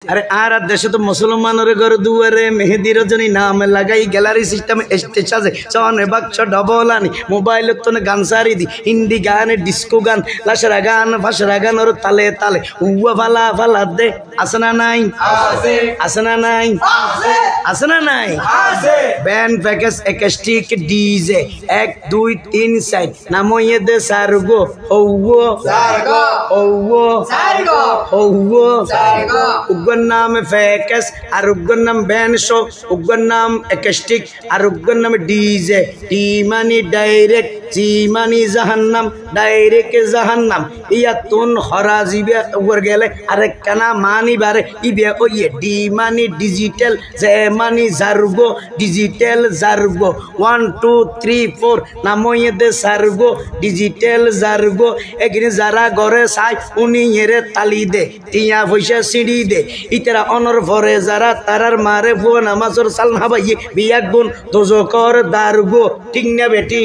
अरे आर देश तो मुसलमानों घर दुआरे मेहंदी रजनी नाम लगाई गैलरी सिस्टम स्टेज আছে চনে বাক্স ডবলানি মোবাইল তো গান সারি দি হিন্দি গান ডিস্কো গান লাশরা গান ফাশরা গান ওর তালে তালে উয়া ফালা ফালা দে আসনা নাই আছে আসনা নাই আছে আসনা নাই আছে ব্যান্ড প্যাকেজ একাস্টিক ডিজে 1 2 3 4 নাময়ে দে সারগো ওও সারগো ওও সারগো ওও সারগো नाम फैकस और उग्गन नाम बैंड शो उग्गन नाम एक्स्टिक और उग्गन नाम डीजे टी मानी डायरेक्ट जी मानी जहन्नम डायरेक्ट जहन्नम या तुन हराजीबे उगर गेले अरे कना मानी बारे इबे ओ ये डी मानी डिजिटल जे मानी जार्गो डिजिटल जार्गो 1 2 3 4 नामो ये दे जार्गो डिजिटल जार्गो एगिने जारा घरे साई उनी येरे ताली दे टिया पयसा सीडी दे इतरा अनर भरे जरा तारार मारे फो नामाजर साल नाबाइये बिया गुण दोजकर दारगो टिंगना बेटी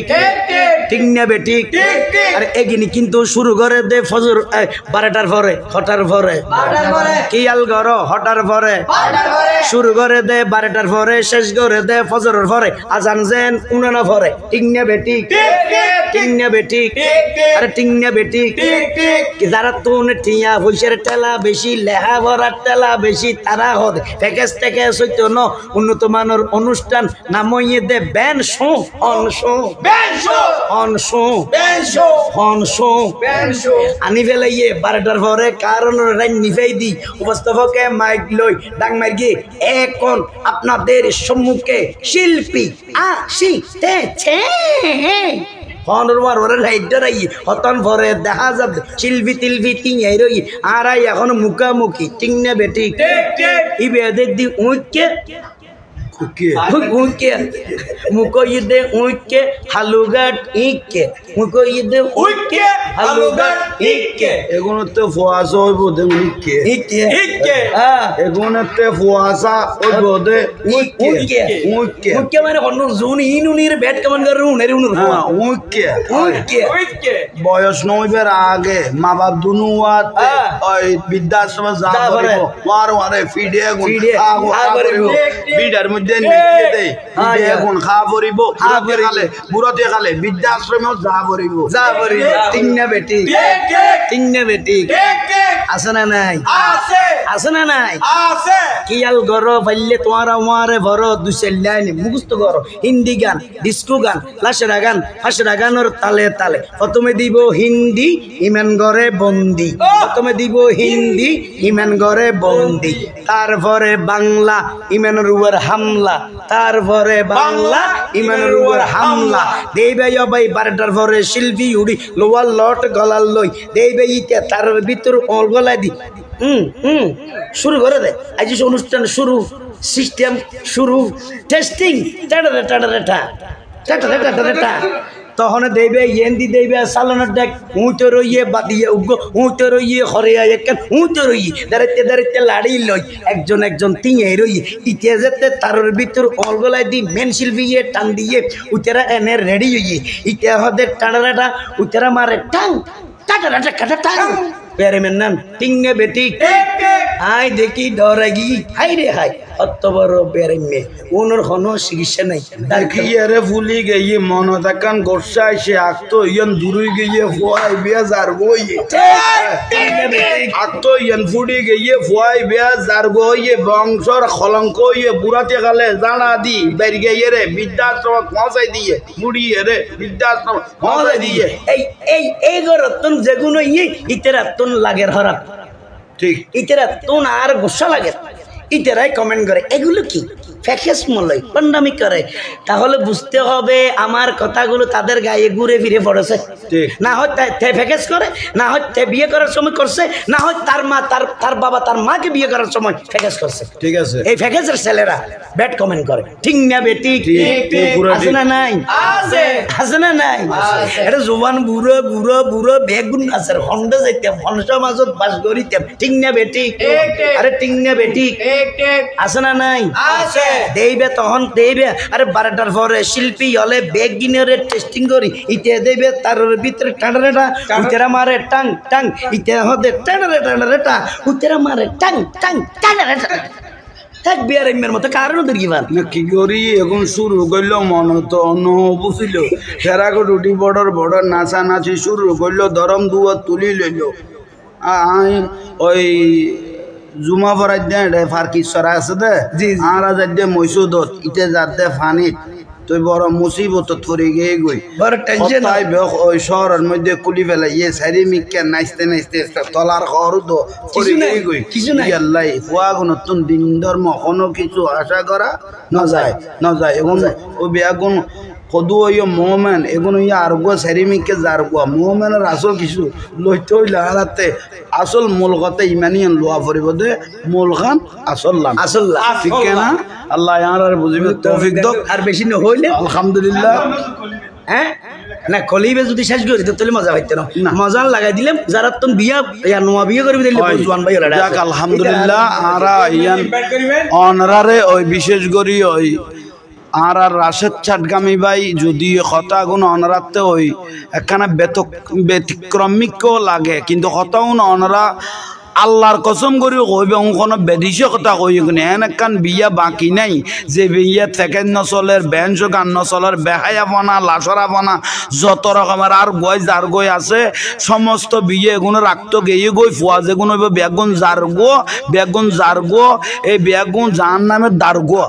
टिंगना बेटी अरे एगिनी किन्तु शुरू करे दे फजर 12টার পরে হটার পরে কিয়াল গরো হটার পরে শুরু করে দে 12টার পরে শেষ করে দে ফজরের পরে আজান যেন উনানা পরে টিংনা বেটি টিংনা বেটি আরে টিংনা বেটি কি যারা তুন টিয়া পয়সার টেলা বেশি লেহা ভরা টেলা বেশি তারা হদ প্যাকেজ থেকে সইতো ন উন্নত মানের অনুষ্ঠান নামইয়ে দে ব্যান শো অন শো ব্যান শো অন শো ব্যান শো অন শো ব্যান শো আনি ফেলাইয়ে 12টার পরে কারণ রাইন নিফাই দি উপস্থাপকে মাইক লই ডাং মারগি এখন আপনাদের সম্মুখে শিল্পী আসিতেছে হনরমার ওরে লাইটারাই হতন ভরে দেখা যাবে শিল্পী তিলবি টিঙাই রই আরাই এখন মুখামুখি টিংনা বেটি ইবে দেখদি উইকে উইকে মুকো ইদে উইকে হালুগাট ইকে মুকো ইদে উইকে হালুগাট ইকে এগুনতে ফুয়াসা হইব দে উইকে ইকে ইকে হ্যাঁ এগুনতে ফুয়াসা হইব দে উইকে উইকে উইকে মানে হন জুন ইনুনির ব্যাট কেমন করে উনের উনুর ফুয়া উইকে উইকে উইকে বয়স নইবার আগে মা বাপ দুনুয়াত ওই বৃদ্ধাশ্রমে যা করিব ওয়ার ওয়ারে ফিডে গুন আগো বিডার মধ্যে নিয়ে দেই এখন খা পড়িব খালে বুড়াতে খালে বৃদ্ধাশ্রমে যা পড়িব টিংনা বেটি টিংনা বেটি আছে না নাই আছে না নাই আছে কিয়াল গরো পাইলে তোমারা মারে ভরো দুসেল লাইন মুখস্থ করো হিন্দি গান ডিস্কো গান লাশরা গান ফাশরা গানের তালে তালে প্রথমে দিব হিন্দি ইমান গরে বন্দি প্রথমে দিব হিন্দি ইমান গরে বন্দি তারপরে বাংলা ইমানের উপর হামলা তারপরে বাংলা ইমানের উপর হামলা দেবে ভাই 12টার পরে শিল্পী উড়ি লোয়ার লট গলার লই দেবে ইতে তার ভিতর গলায় দি শুরু করে দে আজ অনুষ্ঠান শুরু সিস্টেম শুরু testing tata tata tata tata tata তখন দেবে ইয়েন্দি দেবে সালানোর দেখ উঁচো রইয়ে বাদিয়ে উগ্র উঁচো রইয়ে হরে একখান উঁচো রইয়ে দাঁড়াইতে দাঁড়াইতে লাড়ি লই একজন একজন তিঁয়ে রইয়ে ইতে যেতে তার ভিতর অলগলায় দি মেন শিল্পী টান দিয়ে উতেরা এনে রেডি হইয়ে ইতে হদের টাড়াটা উতেরা মারে টাং টাটা টাটা কাটা টাং প্যারে মেন নাম টিঙ্গে বেটি আই দেখি ডরাগি হাই রে হাই অত বড় প্যারে মে ওনর কোনো চিকিৎসা নাই দেখিয়ে ফুলি গিয়ে মন দেখান গোসা এসে আঁকতো ইয়ান দূরে গিয়ে ফুয়াই বিয়া যার বইয়ে আঁকতো ইয়ান ফুড়ি গিয়ে ফুয়াই বিয়া যার বইয়ে বংশর কলঙ্ক ইয়ে বুড়াতে গেলে জানা দি বের গিয়ে রে বৃদ্ধাশ্রম পৌঁছাই দিয়ে মুড়িয়ে রে বৃদ্ধাশ্রম পৌঁছাই দিয়ে এই গরতন যেগুলো ইয়ে ইতেরা তুন লাগের হরাপ ঠিক ইতেরা তুন আর গোসা লাগে ইতেরাই কমেন্ট করে এগুলো কি ফ্যাকেস মলয় পান্ডামি করে তাহলে বুঝতে হবে আমার কথাগুলো তাদের গায়ে ঘুরে ফিরে পড়েছে না হয় ফ্যাকেস করে না হয় বিয়ে করার সময় করছে না হয় তার মা তার বাবা তার মাকে বিয়ে করার সময় ফ্যাকেস করছে ঠিক আছে এই ফ্যাকেসের ছেলেরা ব্যাড কমেন্ট করে ঠিক না বেটি আছে না নাই আছে না নাই এটা জোয়ান বুড়ো বুড়ো বুড়ো বেগুন আছে হন্ডা যাইতাম হনসা মাজত বাস করিতাম ঠিক না বেটি আরে ঠিক না বেটি আছে না নাই দেইবে তখন দেইবে আরে 12টার পরে শিল্পী হলে বেগ গিনরে টেস্টিং করি ইতে দেইবে তার ভিতরে টাড়ারেটা উতেরা মারে টাং টাং ইতে হদে টাড়ারেটা উতেরা মারে টাং টাং টাড়ারেটা এক বিয়ার এমের মতো কারণ দেখিবার না কি করি এখন শুরু করলো মনে তো অন্য বুঝিল ফেরাকো রুটি বড়র নাচা নাচি শুরু করলো দরম দুয়া তুলি লইল ওই জুমা ফরাই দে ফারকিশ্বরা আছে দে আর যাই মৈসুদত ইতে যাতে ফানিত তুই বড় মুসিবত পড়ে গিয়ে গই বড় টেনশন ওই শহরের মধ্যে কুলি ফেলে ইয়ে সারি মিকে নাচতে নাচতে তলার খর তো পড়ে গিয়ে গই কিছু নাই আল্লাহ ফুয়া নতুন দিন ধর্ম কোনো কিছু আশা করা না যায় এবং ও বেগুন কদু ওই মোমেন এগুলো ইয়ে আর গো সেরিমিকে যার গো মোমেনের আসল কিছু লইতে হইলে হারাতে আসল মূল কথা ইমানিয়ান লোয়া পড়িব দে মূল খান আসল ঠিক না আল্লাহ আর বুঝিবে তৌফিক দাও আর বেশি না হইলে আলহামদুলিল্লাহ হ্যাঁ না কলিবে যদি শেষ করি তাহলে মজা পাইতে না মজা লাগাই দিলাম যারা তুমি বিয়া নোয়া বিয়ে করবি দিলে জোয়ান ভাই যাক আলহামদুলিল্লাহ আরা ইয়ান অনারে ওই বিশেষ করি ওই আর রাশেদ চাটগামী ভাই যদি কথা গুণ অনরাতে ওই একখানা ব্যতিক্রমিকও লাগে কিন্তু কথাগুণ অনরা আল্লাহর কসম করি কইবে কোনো বেদিশে কথা কই এন একখান বিয়া বাকি নাই যে বিয়া থেকে নচলের বেঞ্চ গান নচলের বেহায়া বনা লাসরা বনা যত রকমের আর গই যার গই আছে সমস্ত বিয়ে এগুলো রাখতো গিয়ে গই ফুয়া যেগুলো বেগুন যার গো এই বেগুন যার নামে দার গো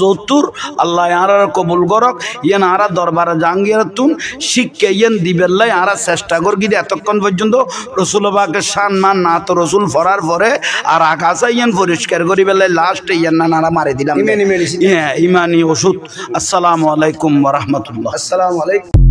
যৌতুর আল্লাহ আর কবুল করক ইয়ান আরা দরবারে জাঙ্গিয়ার তুন শিখকে ইয়ান দিবেল্লাই আরা চেষ্টা করি কিন্তু এতক্ষণ পর্যন্ত রসুলবাকে সম্মান না তো রসুল ফরার পরে আর আকাশে ইয়ান পরিষ্কার করি বেলায় লাস্টে ইয়ান নানা মারি দিলাম ইমানি ওষুধ। আসসালামু আলাইকুম ওয়া রাহমাতুল্লাহ। আসসালামু আলাইকুম।